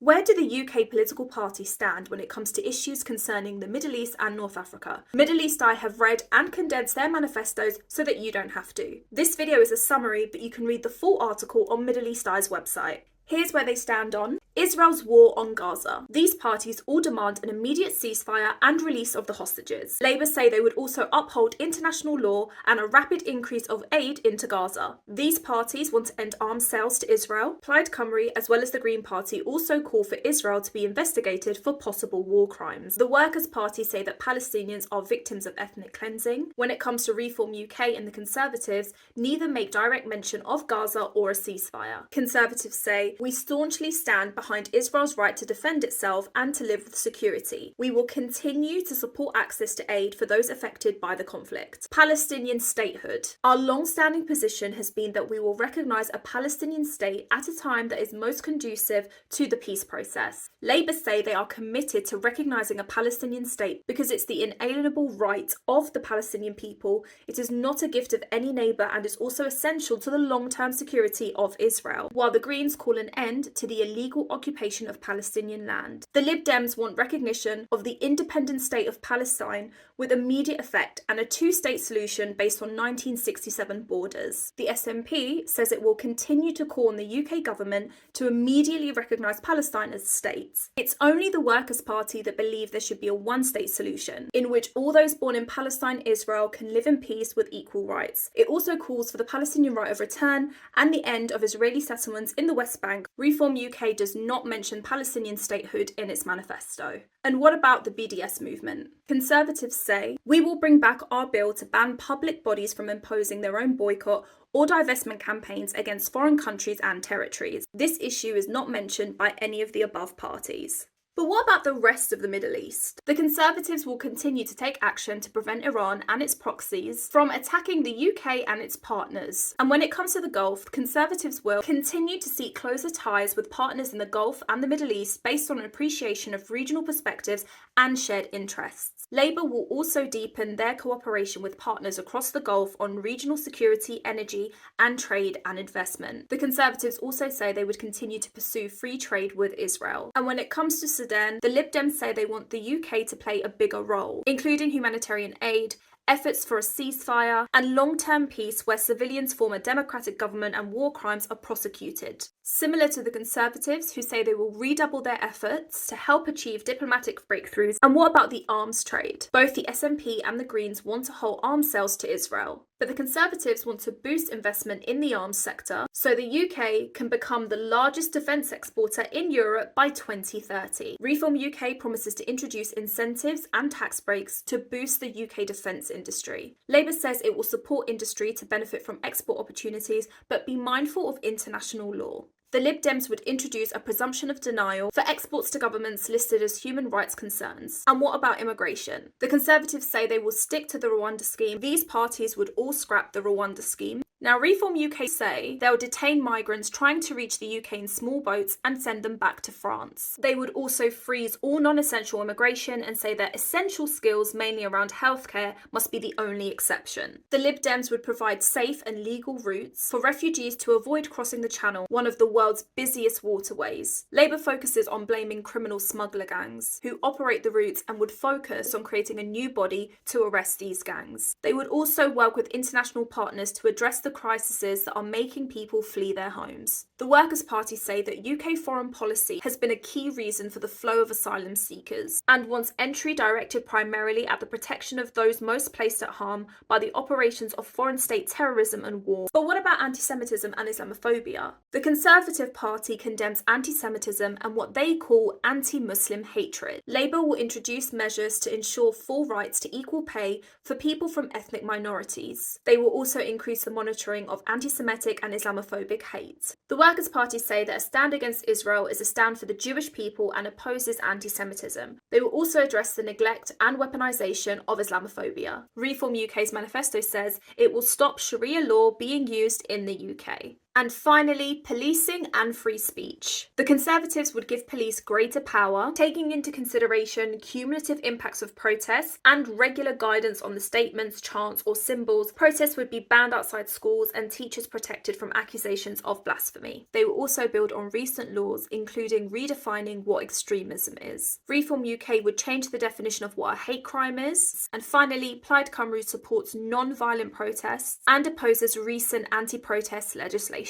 Where do the UK political parties stand when it comes to issues concerning the Middle East and North Africa? Middle East Eye have read and condensed their manifestos so that you don't have to. This video is a summary, but you can read the full article on Middle East Eye's website. Here's where they stand on Israel's war on Gaza. These parties all demand an immediate ceasefire and release of the hostages. Labour say they would also uphold international law and a rapid increase of aid into Gaza. These parties want to end arms sales to Israel. Plaid Cymru, as well as the Green Party, also call for Israel to be investigated for possible war crimes. The Workers' Party say that Palestinians are victims of ethnic cleansing. When it comes to Reform UK and the Conservatives, neither make direct mention of Gaza or a ceasefire. Conservatives say, "We staunchly stand behind Israel's right to defend itself and to live with security. We will continue to support access to aid for those affected by the conflict." Palestinian statehood. Our long-standing position has been that we will recognise a Palestinian state at a time that is most conducive to the peace process. Labour say they are committed to recognising a Palestinian state because it's the inalienable right of the Palestinian people. It is not a gift of any neighbour and is also essential to the long-term security of Israel, while the Greens call an end to the illegal occupation of Palestinian land. The Lib Dems want recognition of the independent state of Palestine with immediate effect and a two-state solution based on 1967 borders. The SNP says it will continue to call on the UK government to immediately recognise Palestine as a state. It's only the Workers' Party that believe there should be a one-state solution, in which all those born in Palestine, Israel can live in peace with equal rights. It also calls for the Palestinian right of return and the end of Israeli settlements in the West Bank. Reform UK does not mention Palestinian statehood in its manifesto. And what about the BDS movement? Conservatives say, "We will bring back our bill to ban public bodies from imposing their own boycott or divestment campaigns against foreign countries and territories." This issue is not mentioned by any of the above parties. But what about the rest of the Middle East? The Conservatives will continue to take action to prevent Iran and its proxies from attacking the UK and its partners. And when it comes to the Gulf, Conservatives will continue to seek closer ties with partners in the Gulf and the Middle East based on an appreciation of regional perspectives and shared interests. Labour will also deepen their cooperation with partners across the Gulf on regional security, energy, and trade and investment. The Conservatives also say they would continue to pursue free trade with Israel. And when it comes to Sudan, the Lib Dems say they want the UK to play a bigger role, including humanitarian aid, efforts for a ceasefire, and long-term peace where civilians form a democratic government and war crimes are prosecuted. Similar to the Conservatives, who say they will redouble their efforts to help achieve diplomatic breakthroughs. And what about the arms trade? Both the SNP and the Greens want to halt arms sales to Israel, but the Conservatives want to boost investment in the arms sector so the UK can become the largest defence exporter in Europe by 2030. Reform UK promises to introduce incentives and tax breaks to boost the UK defence industry. Labour says it will support industry to benefit from export opportunities, but be mindful of international law. The Lib Dems would introduce a presumption of denial for exports to governments listed as human rights concerns. And what about immigration? The Conservatives say they will stick to the Rwanda scheme. These parties would all scrap the Rwanda scheme. Now, Reform UK say they'll detain migrants trying to reach the UK in small boats and send them back to France. They would also freeze all non-essential immigration and say that essential skills, mainly around healthcare, must be the only exception. The Lib Dems would provide safe and legal routes for refugees to avoid crossing the Channel, one of the world's busiest waterways. Labour focuses on blaming criminal smuggler gangs who operate the routes and would focus on creating a new body to arrest these gangs. They would also work with international partners to address the crises that are making people flee their homes. The Workers' Party say that UK foreign policy has been a key reason for the flow of asylum seekers and wants entry directed primarily at the protection of those most placed at harm by the operations of foreign state terrorism and war. But what about anti-Semitism and Islamophobia? The Conservative Party condemns anti-Semitism and what they call anti-Muslim hatred. Labour will introduce measures to ensure full rights to equal pay for people from ethnic minorities. They will also increase the monitoring of anti-Semitic and Islamophobic hate. The Workers' Party say that a stand against Israel is a stand for the Jewish people and opposes anti-Semitism. They will also address the neglect and weaponization of Islamophobia. Reform UK's manifesto says it will stop Sharia law being used in the UK. And finally, policing and free speech. The Conservatives would give police greater power, taking into consideration cumulative impacts of protests and regular guidance on the statements, chants, or symbols. Protests would be banned outside schools and teachers protected from accusations of blasphemy. They will also build on recent laws, including redefining what extremism is. Reform UK would change the definition of what a hate crime is. And finally, Plaid Cymru supports non-violent protests and opposes recent anti-protest legislation.